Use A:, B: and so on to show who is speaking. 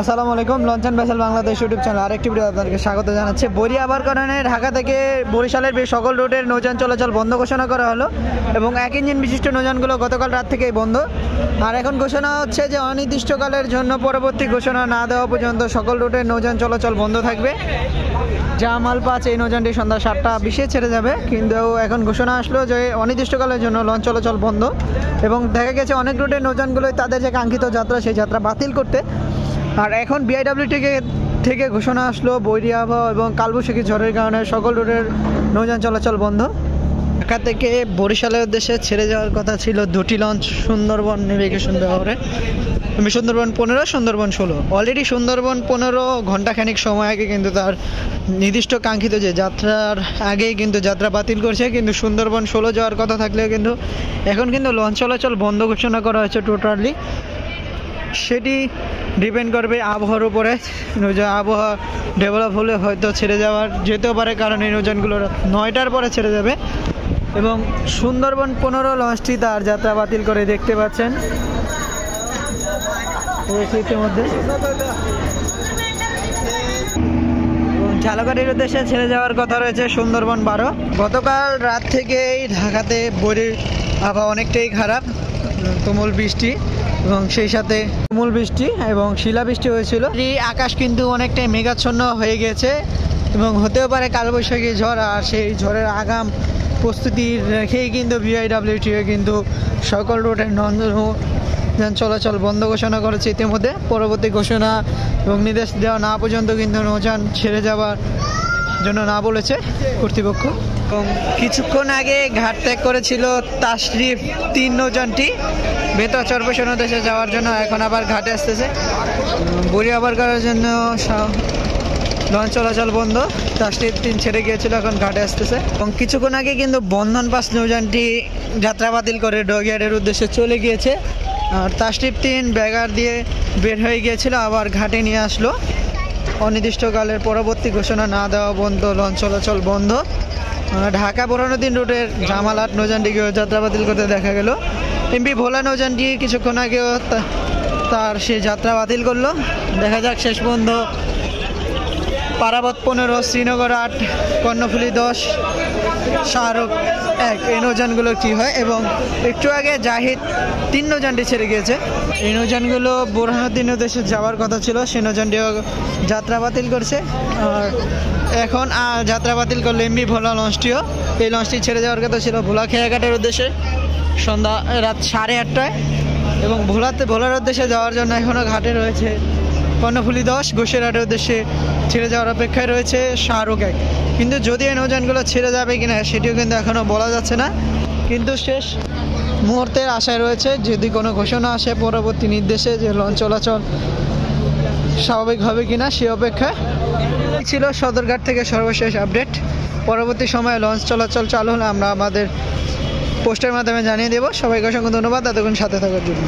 A: আসসালামু আলাইকুম। Launch and vessel Bangladesh YouTube channel আরেকটি ভিডিও আপনাদেরকে স্বাগত জানাচ্ছি। বরি আবার কারণে ঢাকা থেকে বরিশালের সকল রুটের নৌযান চলাচল বন্ধ ঘোষণা করা হলো এবং এক ইঞ্জিন বিশিষ্ট নৌযানগুলো গতকাল রাত থেকেই বন্ধ। আর এখন ঘোষণা হচ্ছে যে অনির্দিষ্টকালের জন্য পরবর্তী ঘোষণা না দেওয়া পর্যন্ত সকল রুটের নৌযান চলাচল বন্ধ থাকবে। জামাল 5 এই নৌযানটি সন্ধ্যা 7:20 ছেড়ে যাবে, কিন্তু এখন ঘোষণা আসলো যে অনির্দিষ্টকালের জন্য লঞ্চ চলাচল বন্ধ এবং দেখা গেছে অনেক রুটের নৌযানগুলোই তাদের যে কাঙ্ক্ষিত যাত্রা সেই যাত্রা বাতিল করতে। আর এখন বিআইডব্লিউটি থেকে ঘোষণা আসলো বৈরী আবহাওয়া এবং কালবৈশাখী ঝড়ের কারণে সকল রুটের নৌযান চলাচল বন্ধ। ঢাকা থেকে বরিশালের উদ্দেশ্যে ছেড়ে যাওয়ার কথা ছিল দুটি লঞ্চ সুন্দরবন নেভিগেশন ব্যবহারে, সুন্দরবন 15, সুন্দরবন 16। অলরেডি সুন্দরবন 15 ঘন্টাখানিক সময় আগে কিন্তু তার নির্দিষ্ট কাঙ্ক্ষিত যে যাত্রার আগেই কিন্তু যাত্রা বাতিল করছে, কিন্তু সুন্দরবন 16 যাওয়ার কথা থাকলেও কিন্তু এখন কিন্তু লঞ্চ চলাচল বন্ধ ঘোষণা করা হয়েছে টোটালি। সেটি ডিপেন্ড করবে আবহাওয়ার উপরে। আবহাওয়া ডেভেলপ হলে হয়তো ছেড়ে যেতেও পারে, কারণ এই নৌযানগুলো 9টার পরে ছেড়ে যাবে। এবং সুন্দরবন 15 লঞ্চটি তার যাত্রা বাতিল করে দেখতে পাচ্ছেন ইতিমধ্যে। ঝালকাঠির উদ্দেশ্যে ছেড়ে যাওয়ার কথা রয়েছে সুন্দরবন 12। গতকাল রাত থেকেই ঢাকাতে বরির আবহাওয়া অনেকটাই খারাপ, তুমুল বৃষ্টি এবং সেই সাথে তুমুল বৃষ্টি এবং শিলাবৃষ্টি হয়েছিল। এই আকাশ কিন্তু অনেকটাই মেঘাচ্ছন্ন হয়ে গেছে এবং হতেও পারে কালবৈশাখী ঝড়। আর সেই ঝড়ের আগাম প্রস্তুতি রেখেই কিন্তু বিআইডব্লিউটিও কিন্তু সকল রুটের নৌযান চলাচল বন্ধ ঘোষণা করেছে ইতিমধ্যে। পরবর্তী ঘোষণা এবং নির্দেশ দেওয়া না পর্যন্ত কিন্তু নৌযান ছেড়ে যাওয়ার জন্য না বলেছে কর্তৃপক্ষ। এবং কিছুক্ষণ আগে ঘাট ত্যাগ করেছিল তাশরিফ 3 নৌযানটি বেতা চরপেশন দেশে যাওয়ার জন্য, এখন আবার ঘাটে আসতেছে। বরি আবার করার জন্য লঞ্চ চলাচল বন্ধ, তাশরিফ 3 ছেড়ে গিয়েছিল, এখন ঘাটে আসতেছে। এবং কিছুক্ষণ আগে কিন্তু বন্ধন 5 নৌযানটি যাত্রা বাতিল করে ডকইয়ার্ডের উদ্দেশ্যে চলে গিয়েছে। আর তাশরিফ 3 ব্যাগার দিয়ে বের হয়ে গিয়েছিল, আবার ঘাটে নিয়ে আসলো। অনির্দিষ্টকালের পরবর্তী ঘোষণা না দেওয়া পর্যন্ত লঞ্চ চলাচল বন্ধ। ঢাকা বোরহানুদ্দিন রুটের জামাল 8 নৌযানটিকেও যাত্রা বাতিল করতে দেখা গেল। এমপি ভোলা নৌযানটি কিছুক্ষণ আগেও তার সে যাত্রা বাতিল করলো। দেখা যাক শেষ পর্যন্ত পারাবত 15, শ্রীনগর 8, কর্ণফুলী 10, শাহরুখ 1 এই নৌযানগুলো কী হয়। এবং একটু আগে জাহিদ 3 নৌযানটি ছেড়ে গিয়েছে। এই নৌযানগুলো বোরহানুদ্দিন উদ্দেশ্যে যাওয়ার কথা ছিল, সেই নৌযানটিও যাত্রা বাতিল করছে। আর এখন যাত্রা বাতিল করলো এমবি ভোলা লঞ্চটিও। এই লঞ্চটি ছেড়ে যাওয়ার কথা ছিল ভোলা খেয়াঘাটের উদ্দেশ্যে রাত 8:30টায় এবং ভোলার উদ্দেশ্যে যাওয়ার জন্য এখনও ঘাটে রয়েছে কর্ণফুলী 10, ঘোষেরহাটের উদ্দেশ্যে ছেড়ে যাওয়ার অপেক্ষায় রয়েছে শাহরুখ 1। কিন্তু যদি এই নৌযানগুলো ছেড়ে যাবে কিনা সেটিও কিন্তু এখনও বলা যাচ্ছে না, কিন্তু শেষ মুহূর্তের আশায় রয়েছে যদি কোনো ঘোষণা আসে পরবর্তী নির্দেশে যে লঞ্চ চলাচল স্বাভাবিক হবে কিনা সে অপেক্ষায়। ছিল সদরঘাট থেকে সর্বশেষ আপডেট। পরবর্তী সময়ে লঞ্চ চলাচল চালু হলে আমরা আমাদের পোস্টের মাধ্যমে জানিয়ে দেব। সবাইকে অসংখ্য ধন্যবাদ এতক্ষণ সাথে থাকার জন্য।